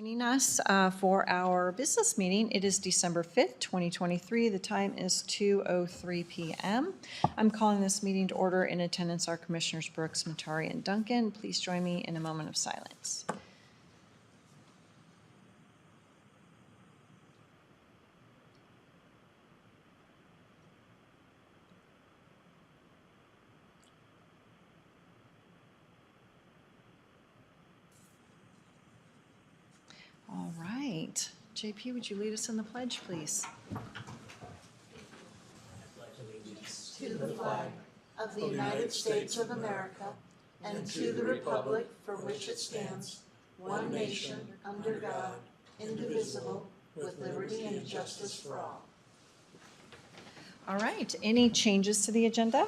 Joining us for our business meeting. It is December 5th, 2023. The time is 2:03 p.m. I'm calling this meeting to order. In attendance are Commissioners Brooks, Matari, and Duncan. Please join me in a moment of silence. All right. JP, would you lead us in the pledge, please? To the flag of the United States of America and to the republic for which it stands, one nation, under God, indivisible, with liberty and justice for all. All right. Any changes to the agenda?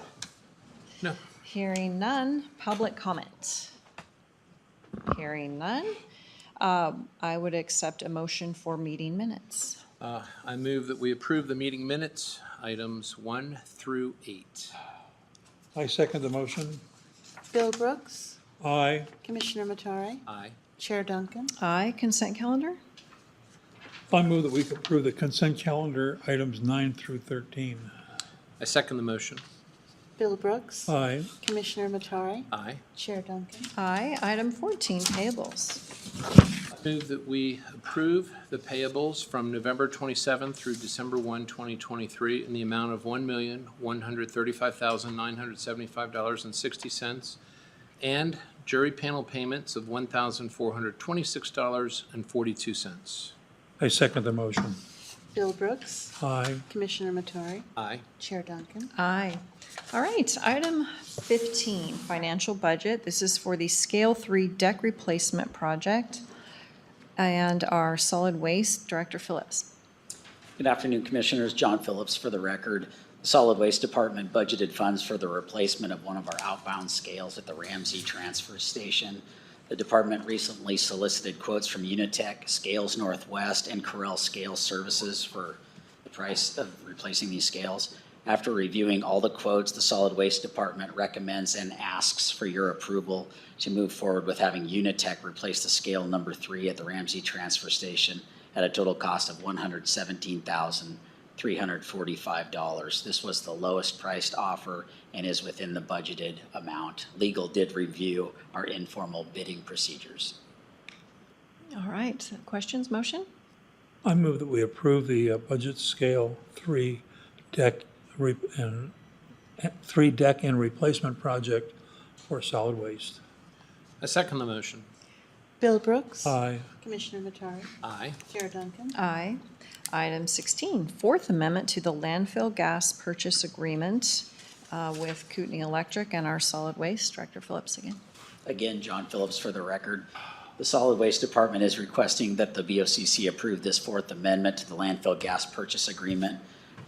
No. Hearing none. Public comment? Hearing none. I would accept a motion for meeting minutes. I move that we approve the meeting minutes, items 1 through 8. I second the motion. Bill Brooks, Aye. Commissioner Matari, Aye. Chair Duncan, Aye. Consent calendar? I move that we approve the consent calendar, items 9 through 13. I second the motion. Bill Brooks, Aye. Commissioner Matari, Aye. Chair Duncan, Aye. Item 14, payables. I move that we approve the payables from November 27 through December 1, 2023 in the amount of $1,135,975.60 and jury panel payments of $1,426.42. I second the motion. Bill Brooks, Aye. Commissioner Matari, Aye. Chair Duncan, Aye. All right. Item 15, financial budget. This is for the Scale 3 deck replacement project. And our solid waste, Director Phillips. Good afternoon, Commissioners. John Phillips for the record. The Solid Waste Department budgeted funds for the replacement of one of our outbound scales at the Ramsey Transfer Station. The department recently solicited quotes from Unitech, Scales Northwest, and Corel Scale Services for the price of replacing these scales. After reviewing all the quotes, the Solid Waste Department recommends and asks for your approval to move forward with having Unitech replace the scale number 3 at the Ramsey Transfer Station at a total cost of $117,345. This was the lowest priced offer and is within the budgeted amount. Legal did review our informal bidding procedures. All right. Questions, motion? I move that we approve the budget scale 3 deck and replacement project for solid waste. I second the motion. Bill Brooks, Aye. Commissioner Matari, Aye. Chair Duncan, Aye. Item 16, Fourth Amendment to the Landfill Gas Purchase Agreement with Kootenai Electric and our solid waste. Director Phillips again. Again, John Phillips for the record. The Solid Waste Department is requesting that the BOCC approve this Fourth Amendment to the Landfill Gas Purchase Agreement.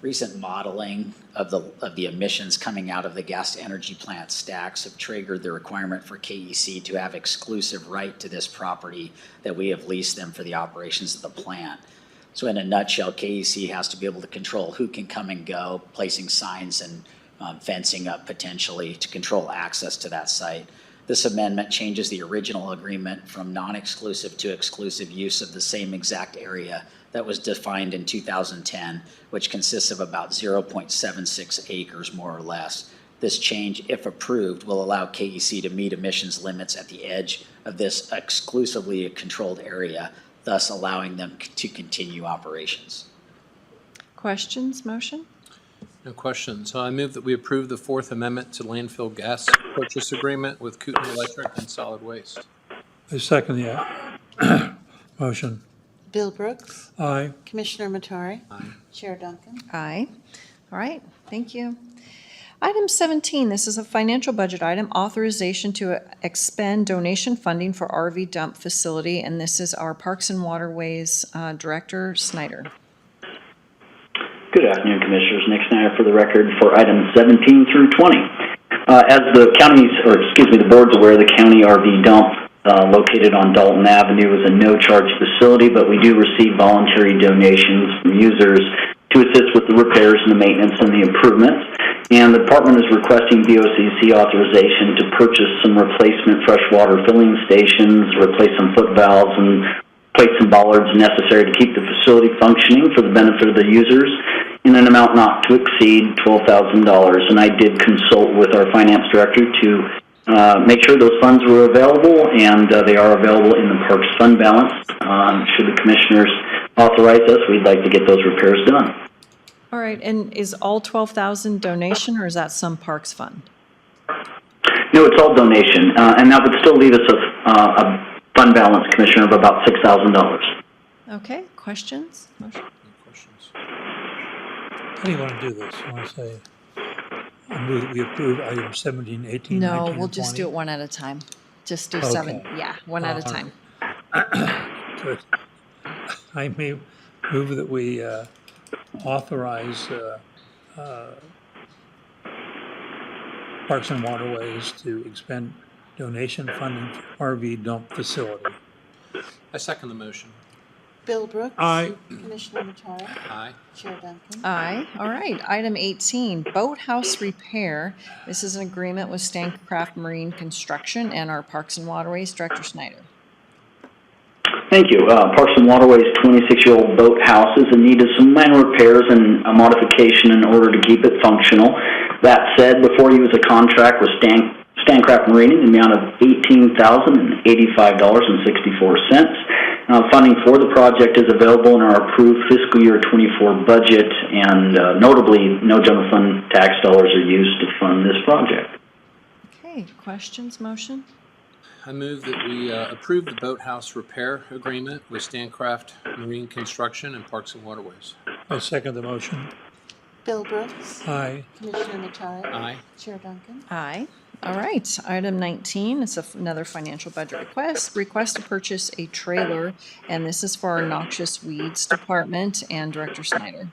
Recent modeling of the emissions coming out of the gas-to-energy plant stacks have triggered the requirement for KEC to have exclusive right to this property that we have leased them for the operations of the plant. So in a nutshell, KEC has to be able to control who can come and go, placing signs and fencing up potentially to control access to that site. This amendment changes the original agreement from non-exclusive to exclusive use of the same exact area that was defined in 2010, which consists of about 0.76 acres, more or less. This change, if approved, will allow KEC to meet emissions limits at the edge of this exclusively controlled area, thus allowing them to continue operations. Questions, motion? No questions. So I move that we approve the Fourth Amendment to Landfill Gas Purchase Agreement with Kootenai Electric and Solid Waste. I second the motion. Bill Brooks, Aye. Commissioner Matari, Aye. Chair Duncan, Aye. All right. Thank you. Item 17, this is a financial budget item, authorization to expend donation funding for RV dump facility, and this is our Parks and Waterways Director Snyder. Good afternoon, Commissioners. Nick Snyder for the record for items 17 through 20. As the the board's aware, the county RV dump located on Dalton Avenue is a no-charge facility, but we do receive voluntary donations from users to assist with the repairs and the maintenance and the improvements. And the department is requesting BOCC authorization to purchase some replacement freshwater filling stations, replace some foot valves, and plates and bollards necessary to keep the facility functioning for the benefit of the users in an amount not to exceed $12,000. And I did consult with our finance director to make sure those funds were available, and they are available in the Parks Fund balance. Should the commissioners authorize us, we'd like to get those repairs done. All right, and is all 12,000 donation, or is that some parks fund? No, it's all donation, and that would still leave us a fund balance, Commissioner, of about $6,000. Okay, questions? Motion? Any questions? How do you want to do this? You want to say, I move that we approve items 17, 18, 19, No, and we'll just 20? do it one at a time. Just do 7, Okay. yeah, one at a All time. Good. I may move that we authorize Parks and Waterways to expend donation funding for RV dump facility. I second the motion. Bill Brooks. Aye. Commissioner Matari. Aye. Chair Duncan. Aye. All right. Item 18, boathouse repair. This is an agreement with Stancraft Marine Construction and our Parks and Waterways Director Snyder. Thank you. Parks and Waterways 26-year-old boathouse is in need of some minor repairs and a modification in order to keep it functional. That said, before you was a contract with Stancraft Marine in the amount of $18,085.64. Funding for the project is available in our approved fiscal year 24 budget, and notably, no general fund tax dollars are used to fund this project. Okay, questions, motion? I move that we approve the boathouse repair agreement with Stancraft Marine Construction and Parks and Waterways. I second the motion. Bill Brooks. Aye. Commissioner Matari. Aye. Chair Duncan. Aye. All right. Item 19 is another financial budget request. Request to purchase a trailer, and this is for our Noxious Weeds Department and Director Snyder.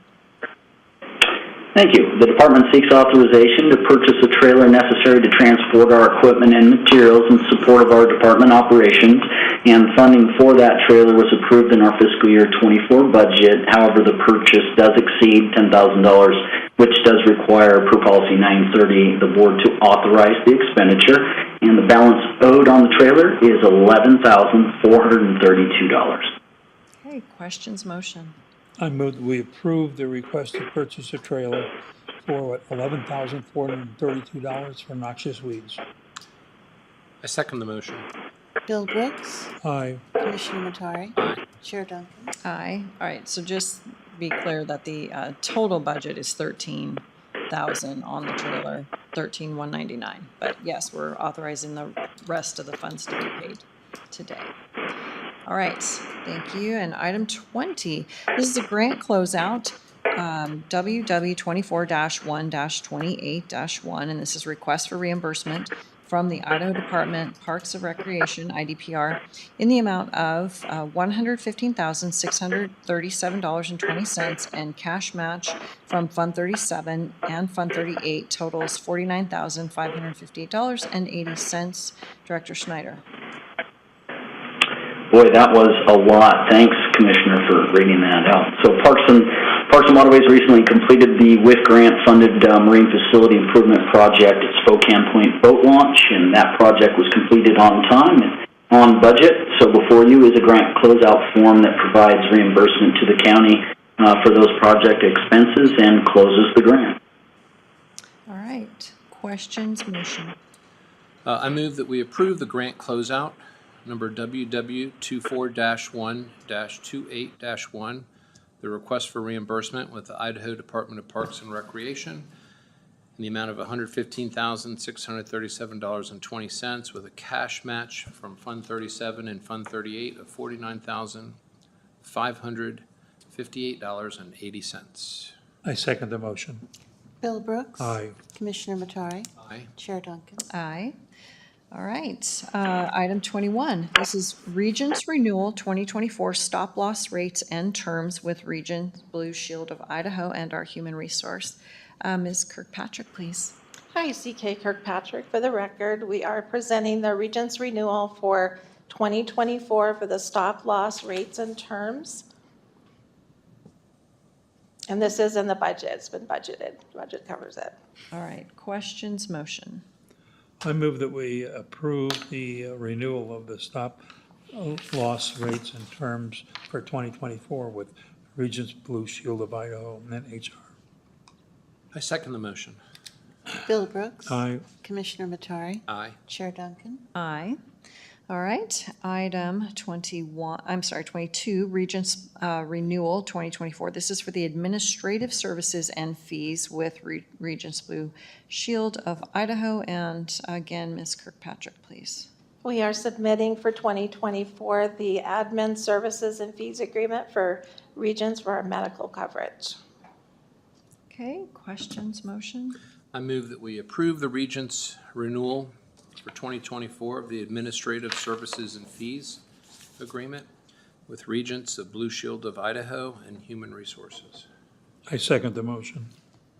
Thank you. The department seeks authorization to purchase a trailer necessary to transport our equipment and materials in support of our department operations, and funding for that trailer was approved in our fiscal year 24 budget. However, the purchase does exceed $10,000, which does require, per policy 930, the board to authorize the expenditure, and the balance owed on the trailer is $11,432. Okay, questions, motion? I move that we approve the request to purchase a trailer for $11,432 for Noxious Weeds. I second the motion. Bill Brooks. Aye. Commissioner Matari. Aye. Chair Duncan. Aye. All right, so just be clear that the total budget is $13,000 on the trailer, $13,199. But yes, we're authorizing the rest of the funds to be paid today. All right, thank you. And item 20, this is a grant closeout, WW 24-1-28-1, and this is request for reimbursement from the Idaho Department Parks of Recreation, IDPR, in the amount of $115,637.20, and cash match from Fund 37 and Fund 38 totals $49,558.80. Director Snyder. Boy, that was a lot. Thanks, Commissioner, for reading that out. So Parks and Waterways recently completed the WIF grant-funded Marine Facility Improvement Project at Spokane Point Boat Launch, and that project was completed on time and on budget. So before you is a grant closeout form that provides reimbursement to the county for those project expenses and closes the grant. All right, questions, motion? I move that we approve the grant closeout, number WW 24-1-28-1, the request for reimbursement with the Idaho Department of Parks and Recreation in the amount of $115,637.20 with a cash match from Fund 37 and Fund 38 of $49,558.80. I second the motion. Bill Brooks. Aye. Commissioner Matari. Aye. Chair Duncan. Aye. All right, item 21. This is Regence Renewal 2024 stop loss rates and terms with Regence Blue Shield of Idaho and our human resource. Ms. Kirkpatrick, please. Hi, CK Kirkpatrick. For the record, we are presenting the Regence renewal for 2024 for the stop loss rates and terms. And this is in the budget. It's been budgeted. The budget covers it. All right, questions, motion? I move that we approve the renewal of the stop loss rates and terms for 2024 with Regence Blue Shield of Idaho and HR. I second the motion. Bill Brooks. Aye. Commissioner Matari. Aye. Chair Duncan. Aye. All right, item 22, Regence Renewal 2024. This is for the administrative services and fees with Regence Blue Shield of Idaho. And again, Ms. Kirkpatrick, please. We are submitting for 2024 the admin services and fees agreement for Regence for our medical coverage. Okay, questions, motion? I move that we approve the Regence renewal for 2024 of the Administrative Services and Fees Agreement with Regence of Blue Shield of Idaho and Human Resources. I second the motion.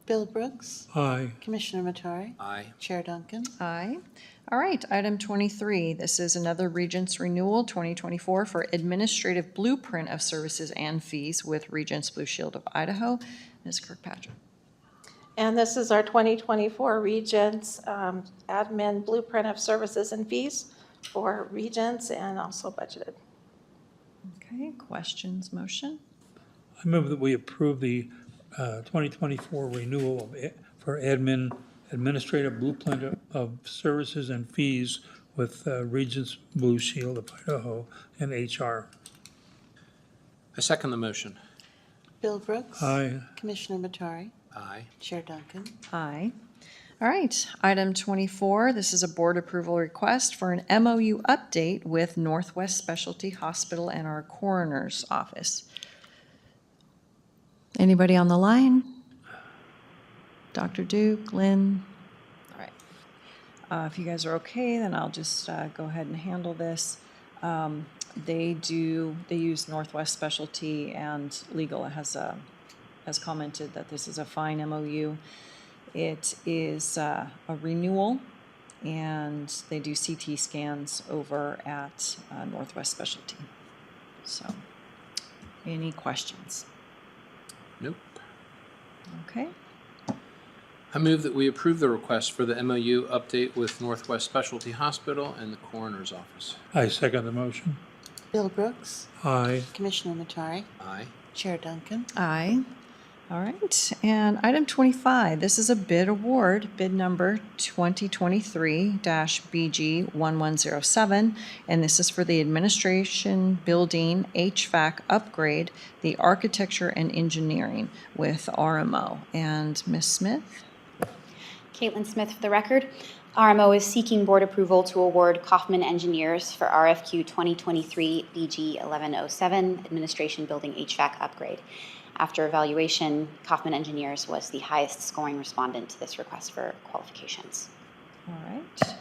Bill Brooks. Aye. Commissioner Matari. Aye. Chair Duncan. Aye. All right, item 23, this is another Regence Renewal 2024 for administrative blueprint of services and fees with Regence Blue Shield of Idaho. Ms. Kirkpatrick. And this is our 2024 Regence admin blueprint of services and fees for Regence and also budgeted. Okay, questions, motion? I move that we approve the 2024 renewal for administrative blueprint of services and fees with Regence Blue Shield of Idaho and HR. I second the motion. Bill Brooks. Aye. Commissioner Matari. Aye. Chair Duncan. Aye. All right, item 24, this is a board approval request for an MOU update with Northwest Specialty Hospital and our coroner's office. Anybody on the line? Dr. Duke, Lynn? All right. If you guys are okay, then I'll just go ahead and handle this. They use Northwest Specialty, and legal has commented that this is a fine MOU. It is a renewal, and they do CT scans over at Northwest Specialty. So, any questions? Nope. Okay. I move that we approve the request for the MOU update with Northwest Specialty Hospital and the Coroner's Office. I second the motion. Bill Brooks. Aye. Commissioner Matari. Aye. Chair Duncan. Aye. All right, and item 25, this is a bid award, bid number 2023-BG1107, and this is for the administration building HVAC upgrade, the architecture and engineering with RMO. And Ms. Smith? Caitlin Smith for the record. RMO is seeking board approval to award Kaufman Engineers for RFQ 2023-BG1107, Administration Building HVAC Upgrade. After evaluation, Kaufman Engineers was the highest scoring respondent to this request for qualifications. All right,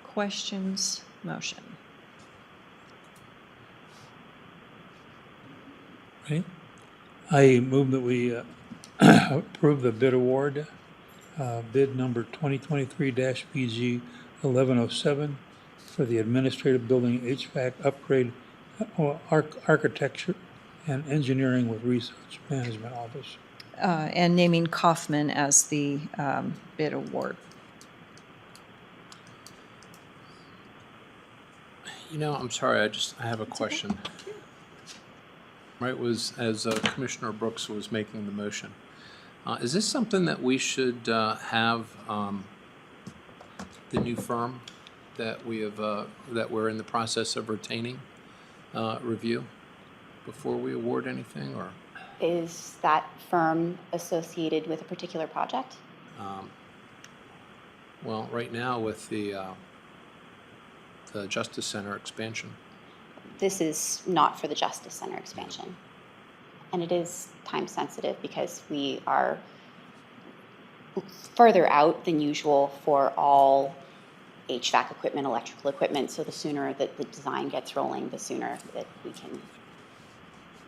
questions, motion? Right. I move that we approve the bid award, bid number 2023-BG1107 for the Administrative Building HVAC Upgrade Architecture and Engineering with Research Management Office. And naming Kaufman as the bid award. You know, I'm sorry, I have a question. Right, as Commissioner Brooks was making the motion. Is this something that we should have the new firm that we're in the process of retaining review before we award anything, or? Is that firm associated with a particular project? Well, right now with the Justice Center expansion. This is not for the Justice Center expansion. And it is time sensitive because we are further out than usual for all HVAC equipment, electrical equipment. So the sooner that the design gets rolling, the sooner that we can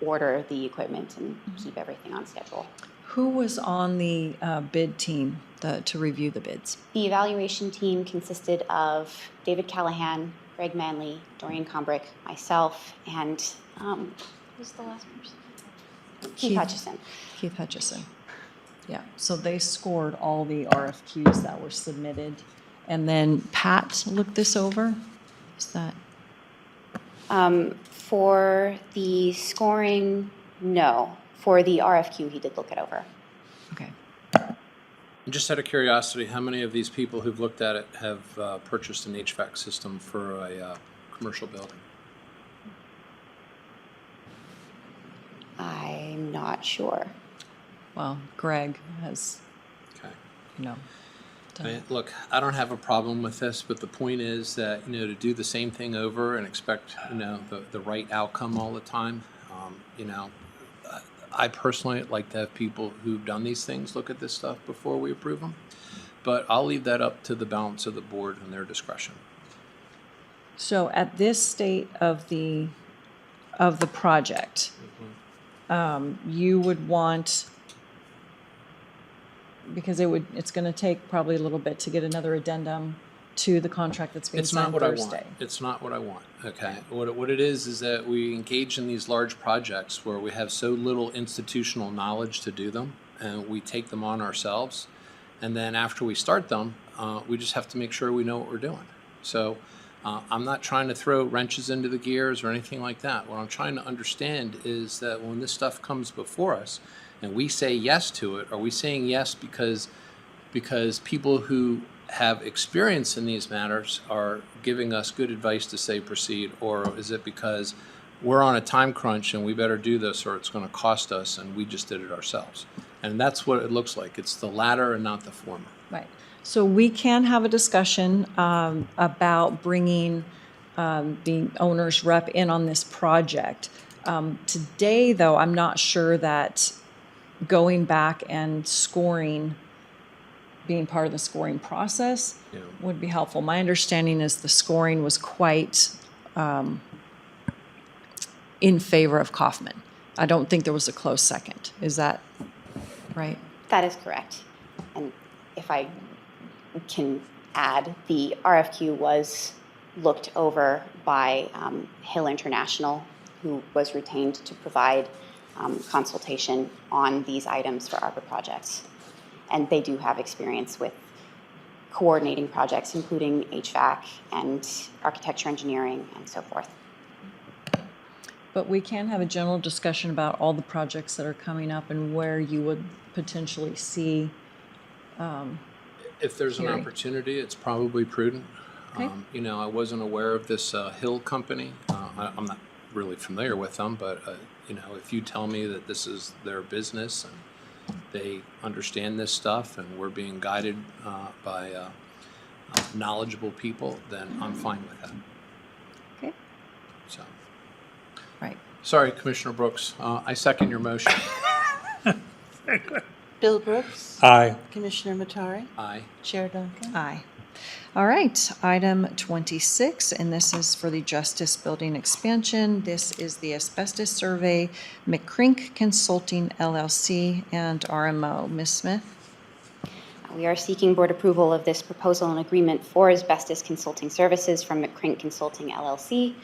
order the equipment and keep everything on schedule. Who was on the bid team to review the bids? The evaluation team consisted of David Callahan, Greg Manley, Dorian Combrick, myself, and who's the last person? Keith Hutchison. Keith Hutchison. Yeah, so they scored all the RFQs that were submitted. And then Pat looked this over? Is that? For the scoring, no. For the RFQ, he did look it over. Okay. Just out of curiosity, how many of these people who've looked at it have purchased an HVAC system for a commercial building? I'm not sure. Well, Greg has, Okay. done Look, I don't have a problem with this, but the point is that, to do the same thing over and expect, the right outcome all the time, I personally like to have people who've done these things look at this stuff before we approve them. But I'll leave that up to the balance of the board and their discretion. So at this state of the project, you would want, because it's going to take probably a little bit to get another addendum to the contract that's being It's not signed what I want. Thursday. It's not what I want, okay? What it is that we engage in these large projects where we have so little institutional knowledge to do them, and we take them on ourselves. And then after we start them, we just have to make sure we know what we're doing. So I'm not trying to throw wrenches into the gears or anything like that. What I'm trying to understand is that when this stuff comes before us and we say yes to it, are we saying yes because people who have experience in these matters are giving us good advice to say proceed, or is it because we're on a time crunch and we better do this or it's going to cost us and we just did it ourselves? And that's what it looks like. It's the latter and not the former. Right. So we can have a discussion about bringing the owner's rep in on this project. Today, though, I'm not sure that going back and scoring, being part of the scoring process, would be helpful. My understanding is the scoring was quite in favor of Kaufman. I don't think there was a close second. Is that right? That is correct. And if I can add, the RFQ was looked over by Hill International, who was retained to provide consultation on these items for ARPA projects. And they do have experience with coordinating projects, including HVAC and architecture engineering and so forth. But we can have a general discussion about all the projects that are coming up and where you would potentially see. If there's an Hearing. opportunity, it's probably prudent. Okay. I wasn't aware of this Hill company. I'm not really familiar with them, but if you tell me that this is their business and they understand this stuff and we're being guided by knowledgeable people, then I'm fine with that. Okay. So, Right. sorry, Commissioner Brooks. I second your motion. Bill Brooks. Aye. Commissioner Matari. Aye. Chair Duncan. Aye. All right, item 26, and this is for the Justice Building expansion. This is the asbestos survey, McCrink Consulting LLC and RMO. Ms. Smith? We are seeking board approval of this proposal and agreement for asbestos consulting services from McCrink Consulting LLC.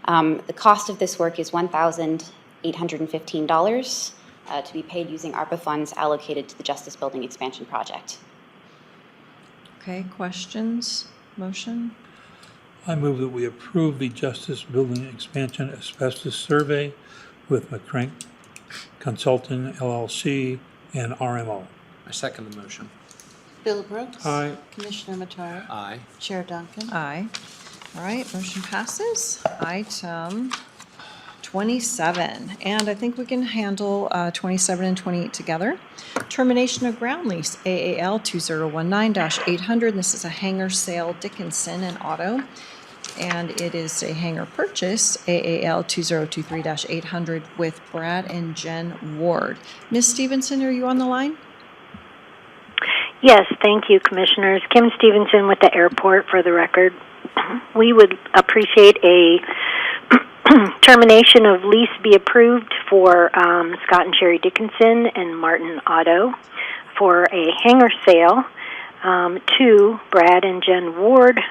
The cost of this work is $1,815 to be paid using ARPA funds allocated to the Justice Building expansion project. Okay, questions? Motion? I move that we approve the Justice Building Expansion Asbestos Survey with McCrink Consulting LLC and RMO. I second the motion. Bill Brooks. Aye. Commissioner Matari. Aye. Chair Duncan. Aye. All right, motion passes. Item 27, and I think we can handle 27 and 28 together. Termination of ground lease, AAL 2019-800. This is a hangar sale, Dickinson and Auto, and it is a hangar purchase, AAL 2023-800 with Brad and Jen Ward. Ms. Stevenson, are you on the line? Yes, thank you, Commissioners. Kim Stevenson with the airport for the record. We would appreciate a termination of lease be approved for Scott and Sherry Dickinson and Martin Auto for a hangar sale to Brad and Jen Ward,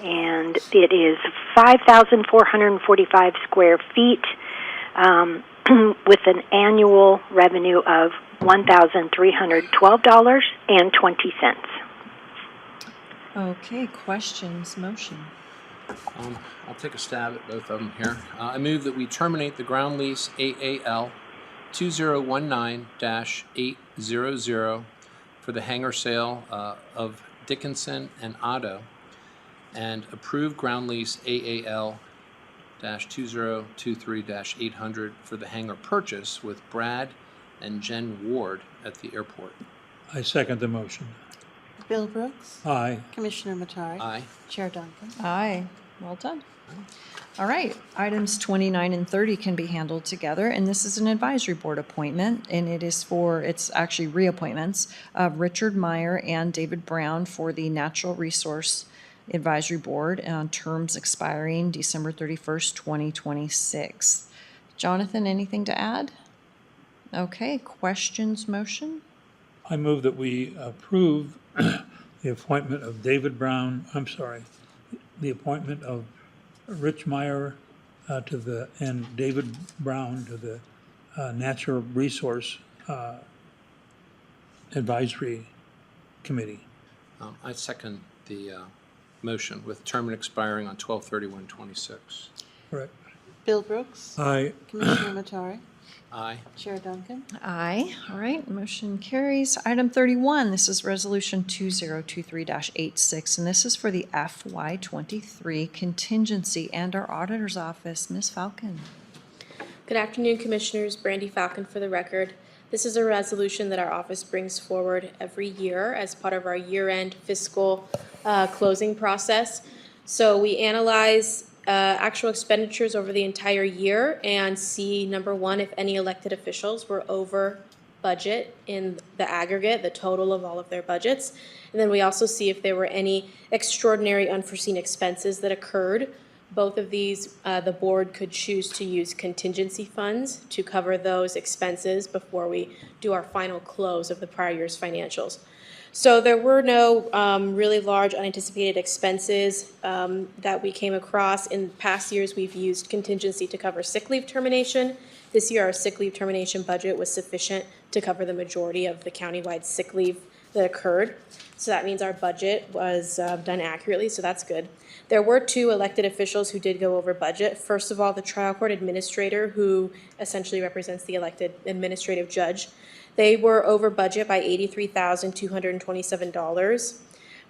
and it is 5,445 square feet with an annual revenue of $1,312.20. Okay, questions, motion? I'll take a stab at both of them here. I move that we terminate the ground lease AAL 2019-800 for the hangar sale of Dickinson and Otto, and approve ground lease AAL 2023-800 for the hangar purchase with Brad and Jen Ward at the airport. I second the motion. Bill Brooks. Aye. Commissioner Matari. Aye. Chair Duncan. Aye. Well done. All right, items 29 and 30 can be handled together, and this is an advisory board appointment, and it's actually reappointments of Richard Meyer and David Brown for the Natural Resource Advisory Board on terms expiring December 31st, 2026. Jonathan, anything to add? Okay, questions, motion? I move that we approve the appointment of the appointment of Rich Meyer and David Brown to the Natural Resource Advisory Committee. I second the motion with term expiring on 12/31/26. Correct. Bill Brooks. Aye. Commissioner Matari. Aye. Chair Duncan. Aye. All right, motion carries. Item 31, this is Resolution 2023-86, and this is for the FY23 contingency and our auditor's office. Ms. Falcon. Good afternoon, Commissioners. Brandy Falcon for the record. This is a resolution that our office brings forward every year as part of our year-end fiscal closing process. So we analyze actual expenditures over the entire year and see, number one, if any elected officials were over budget in the aggregate, the total of all of their budgets. And then we also see if there were any extraordinary unforeseen expenses that occurred. Both of these, the board could choose to use contingency funds to cover those expenses before we do our final close of the prior year's financials. So there were no really large unanticipated expenses that we came across. In past years, we've used contingency to cover sick leave termination. This year, our sick leave termination budget was sufficient to cover the majority of the countywide sick leave that occurred. So that means our budget was done accurately, so that's good. There were two elected officials who did go over budget. First of all, the trial court administrator, who essentially represents the elected administrative judge. They were over budget by $83,227.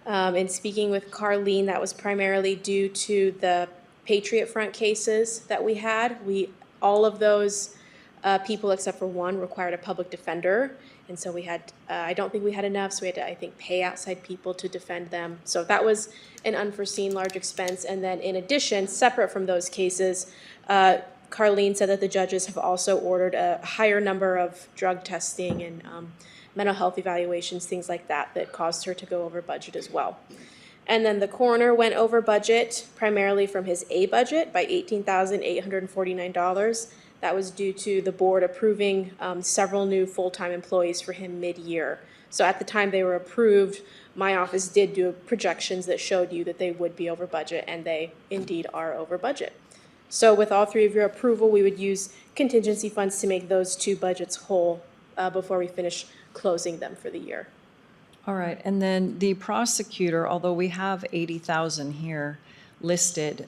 And speaking with Carlene, that was primarily due to the Patriot Front cases that we had. All of those people except for one required a public defender. And so we had, I don't think we had enough, so we had to, I think, pay outside people to defend them. So that was an unforeseen large expense. And then in addition, separate from those cases, Carlene said that the judges have also ordered a higher number of drug testing and mental health evaluations, things like that, that caused her to go over budget as well. And then the coroner went over budget primarily from his A budget by $18,849. That was due to the board approving several new full-time employees for him mid-year. So at the time they were approved, my office did do projections that showed you that they would be over budget, and they indeed are over budget. So with all three of your approval, we would use contingency funds to make those two budgets whole before we finish closing them for the year. All right, and then the prosecutor, although we have 80,000 here listed,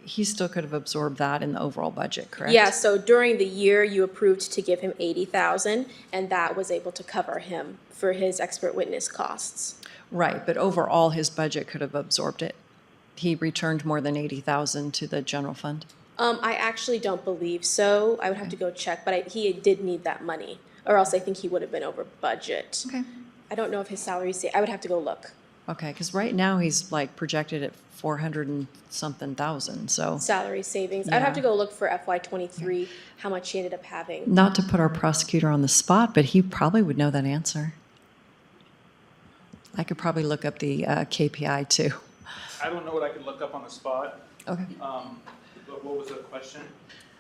he still could have absorbed that in the overall budget, correct? Yeah, so during the year, you approved to give him $80,000, and that was able to cover him for his expert witness costs. Right, but overall, his budget could have absorbed it. He returned more than 80,000 to the general fund? I actually don't believe so. I would have to go check, but he did need that money, or else I think he would have been over budget. Okay. I don't know if his salary, I would have to go look. Okay, because right now he's like projected at 400 and something thousand, so. Salary savings. I'd Yeah. have to go look for FY23, how much he ended up having. Not to put our prosecutor on the spot, but he probably would know that answer. I could probably look up the KPI too. I don't know what I could look up on the spot, Okay. but what was the question?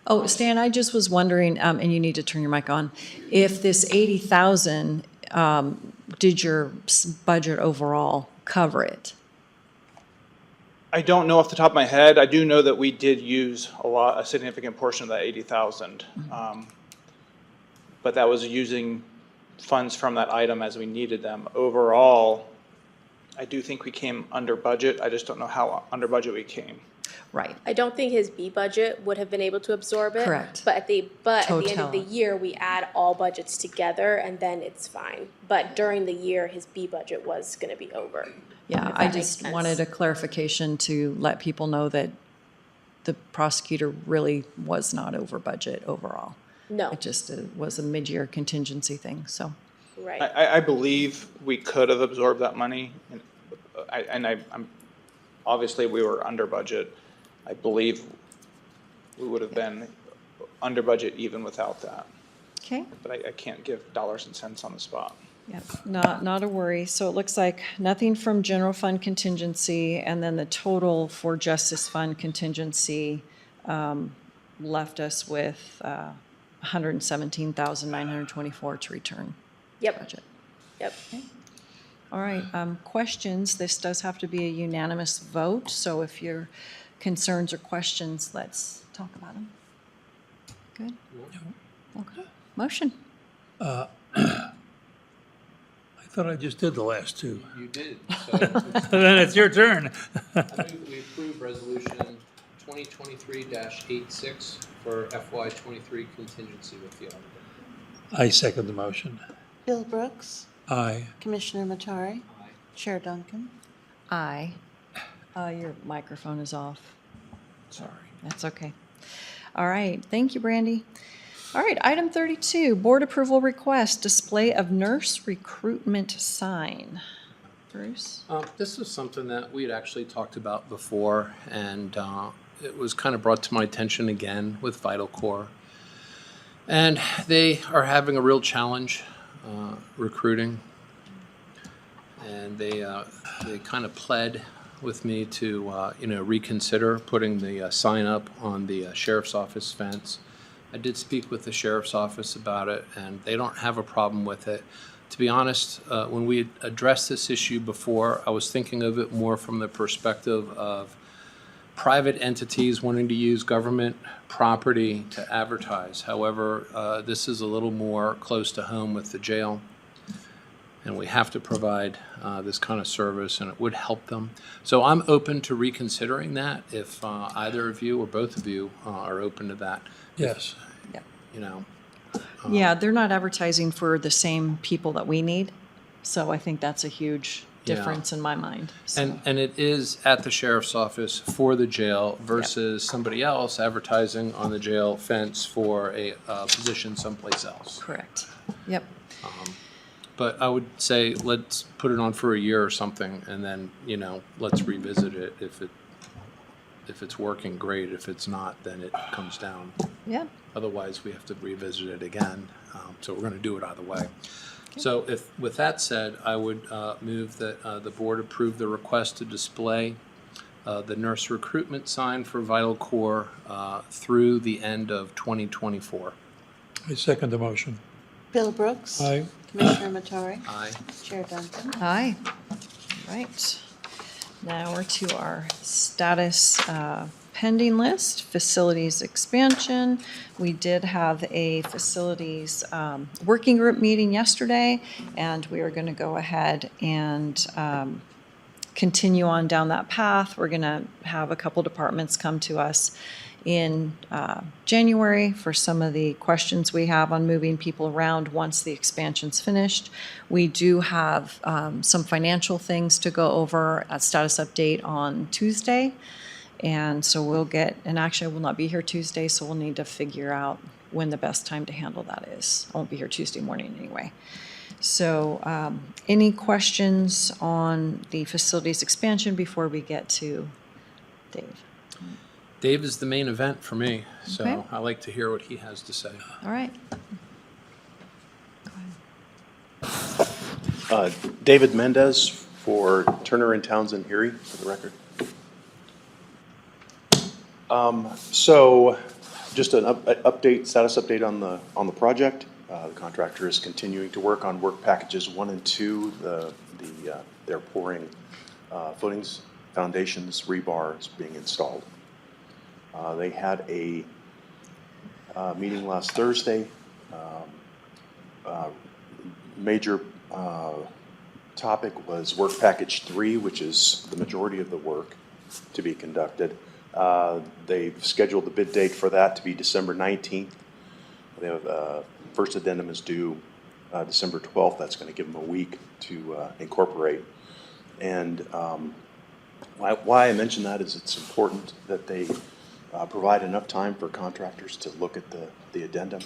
Oh, Stan, I just was wondering, and you need to turn your mic on, if this 80,000, did your budget overall cover it? I don't know off the top of my head. I do know that we did use a significant portion of that 80,000. But that was using funds from that item as we needed them. Overall, I do think we came under budget. I just don't know how under budget we came. Right. I don't think his B budget would have been able to absorb it. Correct. But at the end of the Total. year, we add all budgets together and then it's fine. But during the year, his B budget was gonna be over. Yeah, If I that makes just sense. wanted a clarification to let people know that the prosecutor really was not over budget overall. No, It just was a mid-year contingency thing, so. right. I believe we could have absorbed that money, I'm obviously we were under budget. I believe we would have been under budget even without that, Okay. but I can't give dollars and cents on the spot. Yep, not a worry. So it looks like nothing from general fund contingency, and then the total for justice fund contingency left us with $117,924 to return Yep, budget. yep. All right, questions. This does have to be a unanimous vote, so if your concerns or questions, let's talk about them. Good? Okay, motion. I thought I just did the last two. You did, so Then it's your turn. I move we approve resolution 2023-86 for FY '23 contingency with the auditor. I second the motion. Bill Brooks, Aye. Commissioner Matari, Aye. Chair Duncan. Aye. Your microphone is off. Sorry. That's okay. All right, thank you, Brandy. All right, item 32, board approval request, display of nurse recruitment sign. Bruce? This is something that we had actually talked about before, and it was kind of brought to my attention again with Vital Core. And they are having a real challenge recruiting. And they kind of pled with me to reconsider putting the sign up on the sheriff's office fence. I did speak with the sheriff's office about it, and they don't have a problem with it. To be honest, when we had addressed this issue before, I was thinking of it more from the perspective of private entities wanting to use government property to advertise. However, this is a little more close to home with the jail, and we have to provide this kind of service, and it would help them. So I'm open to reconsidering that if either of you or both of you are open to that. Yes. You know, Yeah, they're not advertising for the same people that we need, so I think that's a huge Yeah. difference in my mind. So, and it is at the sheriff's office for the jail versus somebody else advertising on the jail fence for a position someplace else. correct. Yep. But I would say let's put it on for a year or something, and then, let's revisit it. If it's working, great. If it's not, then it comes down. Yeah. Otherwise, we have to revisit it again. So we're going to do it either way. So with that said, I would move that the board approve the request to display the nurse recruitment sign for Vital Core through the end of 2024. I second the motion. Bill Brooks. Aye. Commissioner Matari, Aye. Chair Duncan. Aye. Right. Now we're to our status pending list, facilities expansion. We did have a facilities working group meeting yesterday, and we are going to go ahead and continue on down that path. We're going to have a couple departments come to us in January for some of the questions we have on moving people around once the expansion's finished. We do have some financial things to go over at status update on Tuesday. And so we'll get, and actually I will not be here Tuesday, so we'll need to figure out when the best time to handle that is. I won't be here Tuesday morning anyway. So any questions on the facilities expansion before we get to Dave? Dave is the main event for me, so Okay. I like to hear what he has to say. All right. David Mendez for Turner and Townsend Erie, for the record. So, just an status update on the project. The contractor is continuing to work on work packages 1 and 2. They're pouring footings, foundations, rebar is being installed. They had a meeting last Thursday. Major topic was work package 3, which is the majority of the work to be conducted. They've scheduled the bid date for that to be December 19th. They have, first addendum is due December 12th. That's going to give them a week to incorporate. And why I mention that is it's important that they provide enough time for contractors to look at the addendum.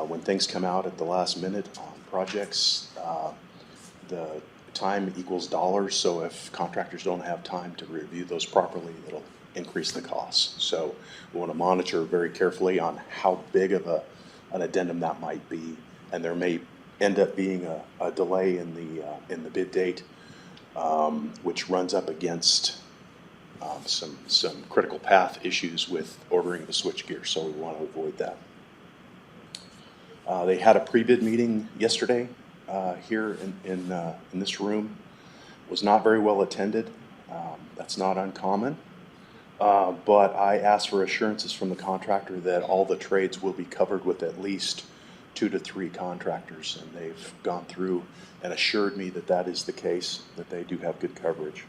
When things come out at the last minute on projects, the time equals dollars, so if contractors don't have time to review those properly, it'll increase the costs. So we want to monitor very carefully on how big of an addendum that might be, and there may end up being a delay in the bid date, which runs up against some critical path issues with ordering the switchgear, so we want to avoid that. They had a pre-bid meeting yesterday here in this room. Was not very well attended. That's not uncommon. But I asked for assurances from the contractor that all the trades will be covered with at least 2 to 3 contractors, and they've gone through and assured me that that is the case, that they do have good coverage.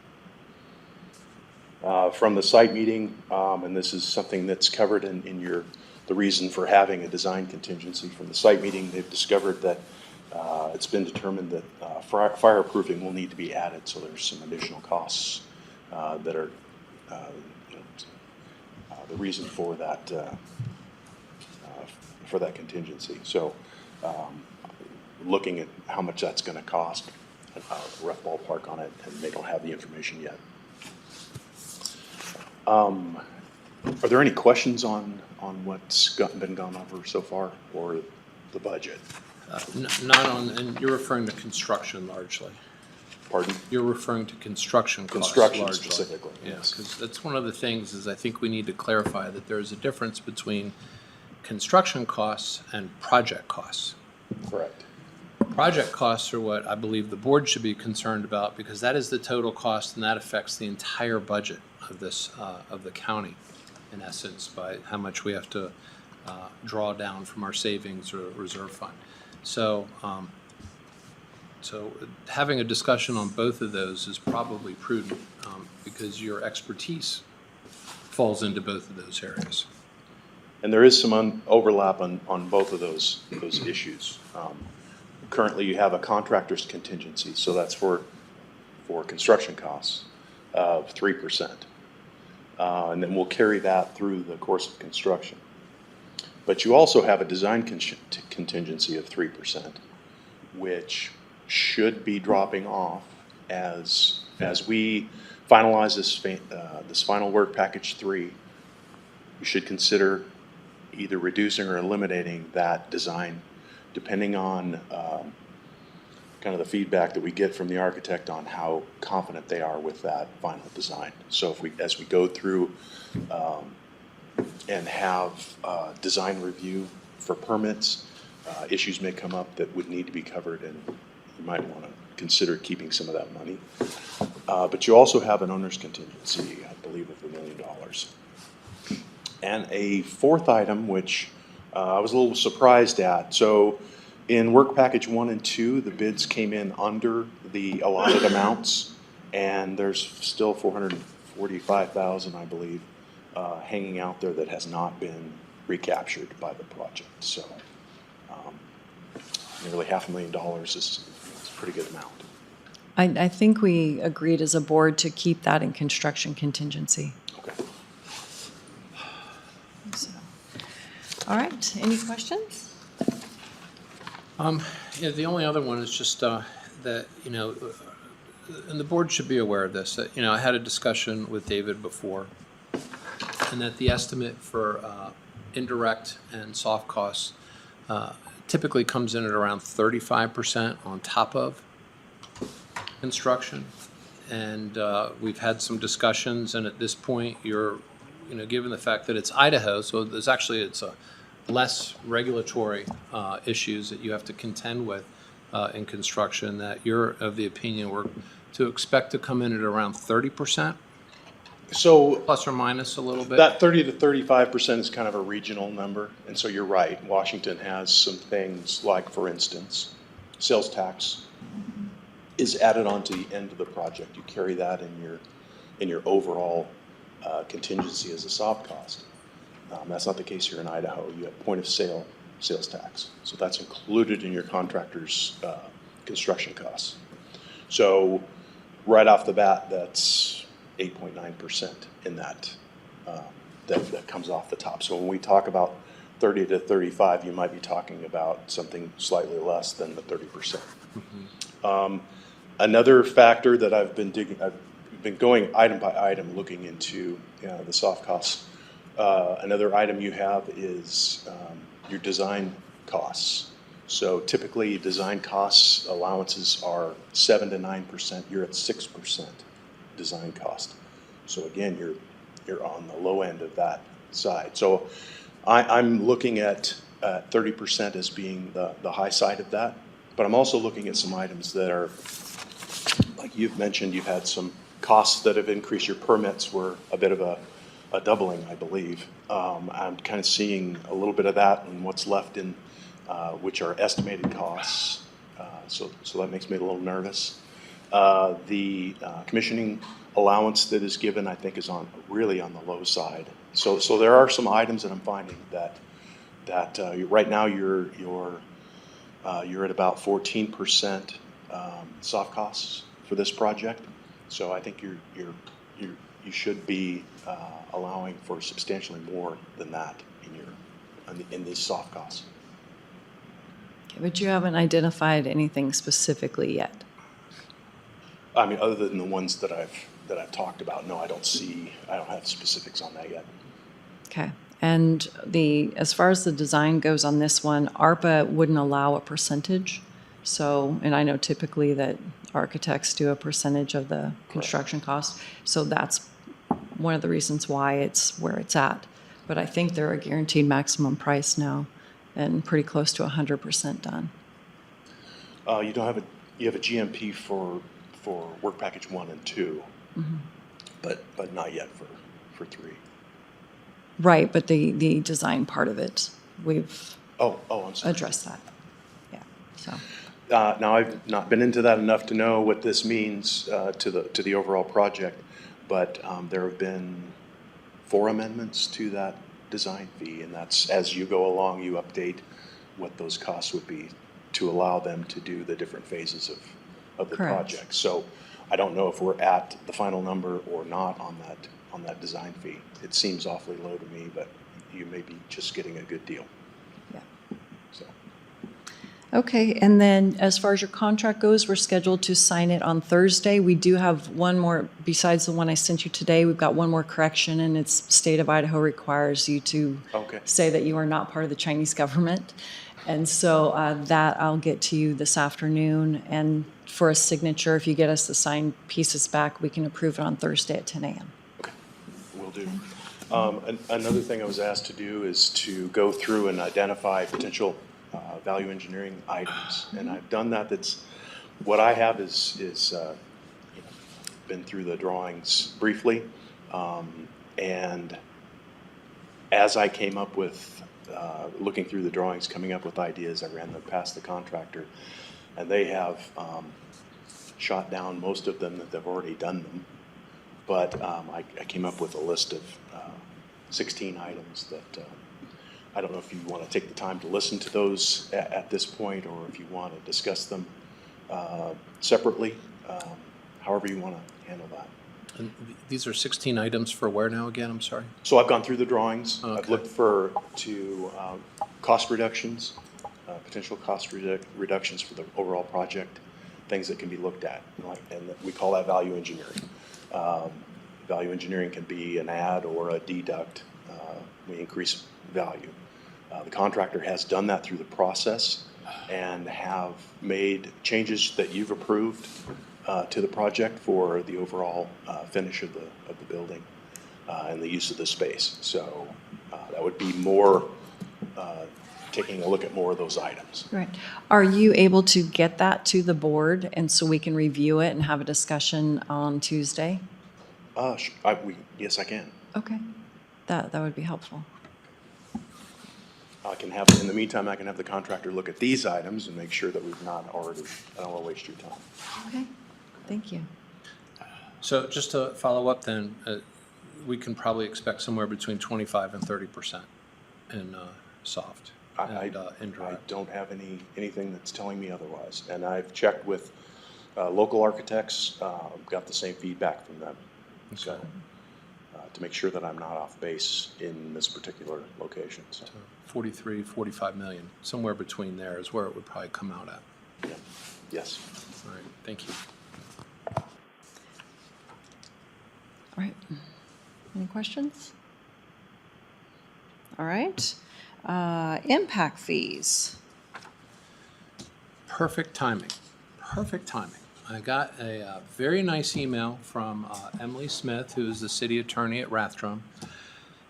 From the site meeting, and this is something that's covered in the reason for having a design contingency. From the site meeting, they've discovered that it's been determined that fireproofing will need to be added, so there's some additional costs that are the reason for that contingency. So looking at how much that's going to cost, a rough ballpark on it, and they don't have the information yet. Are there any questions on what's been gone over so far, or the budget? Not on, and you're referring to construction largely. Pardon? You're referring to construction costs Construction largely. specifically. Yes, because that's one of the things is I think we need to clarify that there's a difference between construction costs and project costs. Correct. Project costs are what I believe the board should be concerned about, because that is the total cost and that affects the entire budget of this, of the county, in essence, by how much we have to draw down from our savings or reserve fund. So, so having a discussion on both of those is probably prudent, because your expertise falls into both of those areas. And there is some overlap on both of those issues. Currently, you have a contractor's contingency, so that's for construction costs of 3%. And then we'll carry that through the course of construction. But you also have a design contingency of 3%, which should be dropping off as we finalize this final work package 3. We should consider either reducing or eliminating that design, depending on kind of the feedback that we get from the architect on how confident they are with that final design. So as we go through and have design review for permits, issues may come up that would need to be covered, and you might want to consider keeping some of that money. But you also have an owner's contingency, I believe, of $1 million. And a fourth item, which I was a little surprised at. So in work package 1 and 2, the bids came in under the allotted amounts, and there's still $445,000, I believe, hanging out there that has not been recaptured by the project. So nearly $500,000 is a pretty good amount. I think we agreed as a board to keep that in construction contingency. Okay. So, all right, any questions? Yeah, the only other one is just that, you know, and the board should be aware of this, that, you know, I had a discussion with David before, and that the estimate for indirect and soft costs typically comes in at around 35% on top of construction. And we've had some discussions, and at this point, you're, you know, given the fact that it's Idaho, so there's actually, it's a less regulatory issues that you have to contend with in construction, that you're of the opinion we're to expect to come in at around 30%, So plus or minus a little bit? that 30 to 35% is kind of a regional number, and so you're right. Washington has some things like, for instance, sales tax is added on to the end of the project. You carry that in your overall contingency as a soft cost. That's not the case here in Idaho. You have point of sale sales tax. So that's included in your contractor's construction costs. So right off the bat, that's 8.9% in that, that comes off the top. So when we talk about 30 to 35, you might be talking about something slightly less than the 30%. Another factor that I've been going item by item looking into the soft costs. Another item you have is your design costs. So typically design costs allowances are 7 to 9%. You're at 6% design cost. So again, you're on the low end of that side. So I'm looking at 30% as being the high side of that. But I'm also looking at some items that are, like you've mentioned, you've had some costs that have increased. Your permits were a bit of a doubling, I believe. I'm kind of seeing a little bit of that in what's left in, which are estimated costs. So that makes me a little nervous. The commissioning allowance that is given, I think, is really on the low side. So there are some items that I'm finding that right now you're at about 14% soft costs for this project. So I think you should be allowing for substantially more than that in these soft costs. But you haven't identified anything specifically yet. I mean, other than the ones that I've talked about, no, I don't have specifics on that yet. Okay. And as far as the design goes on this one, ARPA wouldn't allow a percentage. So, and I know typically that architects do a percentage of the construction cost. So that's one of the reasons why it's where it's at. But I think they're a guaranteed maximum price now and pretty close to 100% done. You have a GMP for work package 1 and 2, but not yet for 3. Right, but the design part of it, we've I'm sorry. addressed that. Yeah, so. Now, I've not been into that enough to know what this means to the overall project, but there have been 4 amendments to that design fee, and that's as you go along, you update what those costs would be to allow them to do the different phases of the Correct. project. So I don't know if we're at the final number or not on that design fee. It seems awfully low to me, but you may be just getting a good deal. Yeah. So. Okay, and then as far as your contract goes, we're scheduled to sign it on Thursday. We do have one more, besides the one I sent you today, we've got one more correction, and it's state of Idaho requires you to say that you are not part of the Chinese government. And so that I'll get to you this afternoon. And for a signature, if you get us the signed pieces back, we can approve it on Thursday at 10 a.m. Okay, will do. Another thing I was asked to do is to go through and identify potential value engineering items, and I've done that. That's what I have is been through the drawings briefly, and as I came up with looking through the drawings, coming up with ideas, I ran them past the contractor, and they have shot down most of them that they've already done them. But I came up with a list of 16 items that I don't know if you want to take the time to listen to those at this point, or if you want to discuss them separately, however you want to handle that. And these are 16 items for where now again? I'm sorry. So I've gone through the drawings. Okay. I've looked to cost reductions, potential cost reductions for the overall project, things that can be looked at, and we call that value engineering. Value engineering can be an add or a deduct. We increase value. The contractor has done that through the process and have made changes that you've approved to the project for the overall finish of the building and the use of the space. So that would be more taking a look at more of those items. Right. Are you able to get that to the board and so we can review it and have a discussion on Tuesday? Yes, I can. Okay. That would be helpful. I can have, in the meantime, I can have the contractor look at these items and make sure that we've not already, I don't want to waste your time. Okay, thank you. So just to follow up then, we can probably expect somewhere between 25 and 30% in soft and I indirect. don't have anything that's telling me otherwise. And I've checked with local architects, got the same feedback from them. So, to make sure that I'm not off base in this particular location, so. 43, 45 million, somewhere between there is where it would probably come out at. Yeah. Yes. All right, thank you. All right. Any questions? All right. Impact fees. Perfect timing. Perfect timing. I got a very nice email from Emily Smith, who is the city attorney at Rathdrum.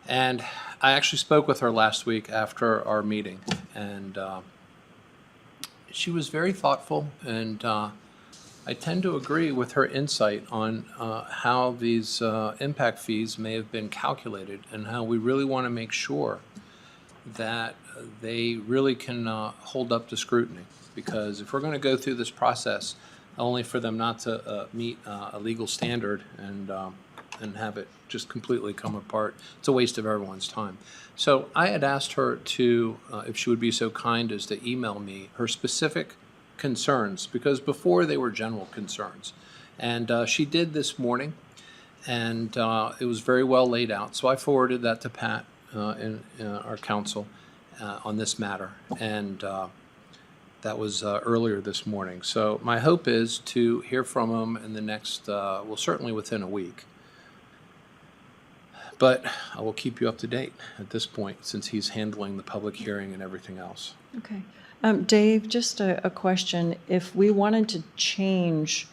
And I actually spoke with her last week after our meeting. And she was very thoughtful. And I tend to agree with her insight on how these impact fees may have been calculated and how we really want to make sure that they really can hold up to scrutiny. Because if we're going to go through this process, only for them not to meet a legal standard and have it just completely come apart, it's a waste of everyone's time. So I had asked her to, if she would be so kind as to email me her specific concerns, because before they were general concerns. And she did this morning, and it was very well laid out. So I forwarded that to Pat in our council on this matter. And that was earlier this morning. So my hope is to hear from him in the next, well, certainly within a week. But I will keep you up to date at this point, since he's handling the public hearing and everything else. Okay. Dave, just a question. If we wanted to change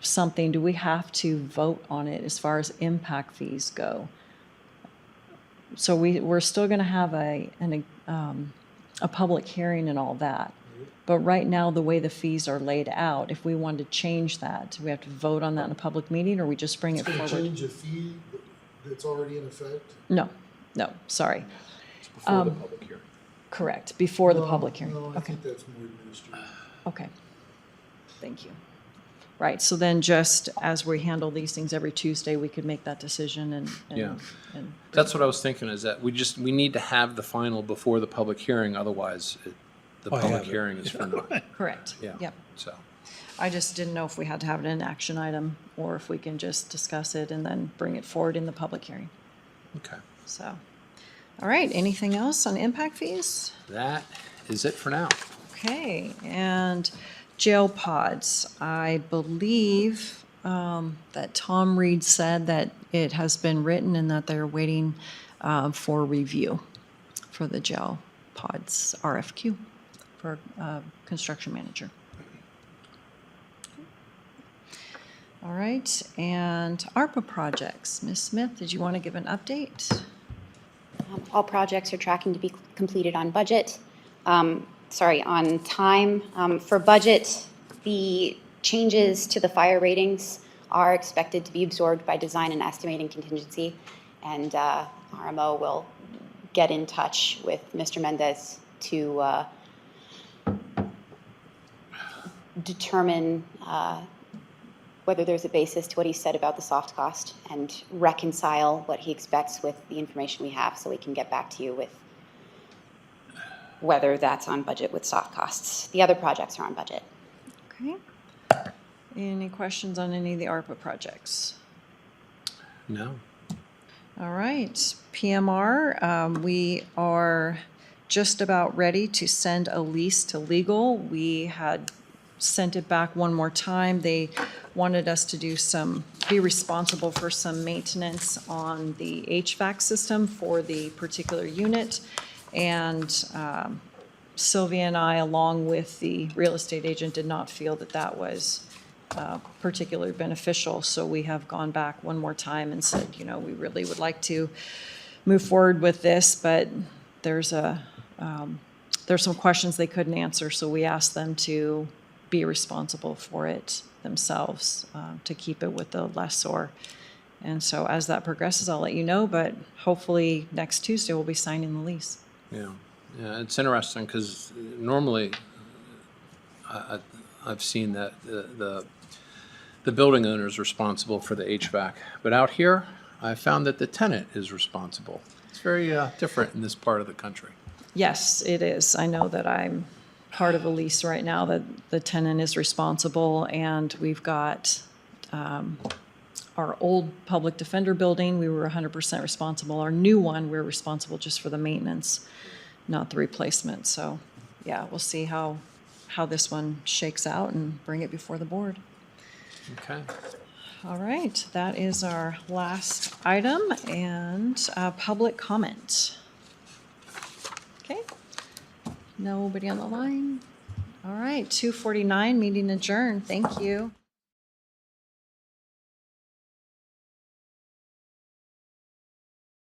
something, do we have to vote on it as far as impact fees go? So we're still going to have a public hearing and all that. But right now, the way the fees are laid out, if we wanted to change that, do we have to vote on that in a public meeting, or we just bring it It's forward? gonna change a fee that's already in effect? No, sorry. It's before the public hearing. Correct, before the No, public hearing. No, I Okay, think that's more administrative. okay. Thank you. Right, so then just as we handle these things every Tuesday, we could make that decision and. Yeah. and- That's what I was thinking, is that we need to have the final before the public hearing, otherwise the I public have it. hearing is for naught. Correct, Yeah. yep. So, I just didn't know if we had to have it in an action item, or if we can just discuss it and then bring it forward in the public hearing, okay. so. All right, anything else on impact fees? That is it for now. Okay, and jail pods. I believe that Tom Reed said that it has been written and that they're waiting for review for the jail pods RFQ for construction manager. All right, and ARPA projects. Ms. Smith, did you want to give an update? All projects are tracking to be completed on budget, on time. For budget, the changes to the fire ratings are expected to be absorbed by design and estimating contingency, and RMO will get in touch with Mr. Mendez to determine whether there's a basis to what he said about the soft cost and reconcile what he expects with the information we have, so we can get back to you with whether that's on budget with soft costs. The other projects are on budget. Okay. Any questions on any of the ARPA projects? No. All right, PMR, we are just about ready to send a lease to legal. We had sent it back one more time. They wanted us to do be responsible for some maintenance on the HVAC system for the particular unit. And Sylvia and I, along with the real estate agent, did not feel that that was particularly beneficial. So we have gone back one more time and said, we really would like to move forward with this, but there's some questions they couldn't answer. So we asked them to be responsible for it themselves, to keep it with the lessor. And so as that progresses, I'll let you know, but hopefully next Tuesday we'll be signing the lease. Yeah. Yeah, it's interesting because normally I've seen that the building owner is responsible for the HVAC, but out here I found that the tenant is responsible. It's very different in this part of the country. Yes, it is. I know that I'm part of a lease right now that the tenant is responsible, and we've got our old public defender building, we were 100% responsible. Our new one, we're responsible just for the maintenance, not the replacement. So, yeah, we'll see how this one shakes out and bring it before the board. Okay. All right, that is our last item, and public comment. Okay, nobody on the line? All right, 2:49, meeting adjourned. Thank you.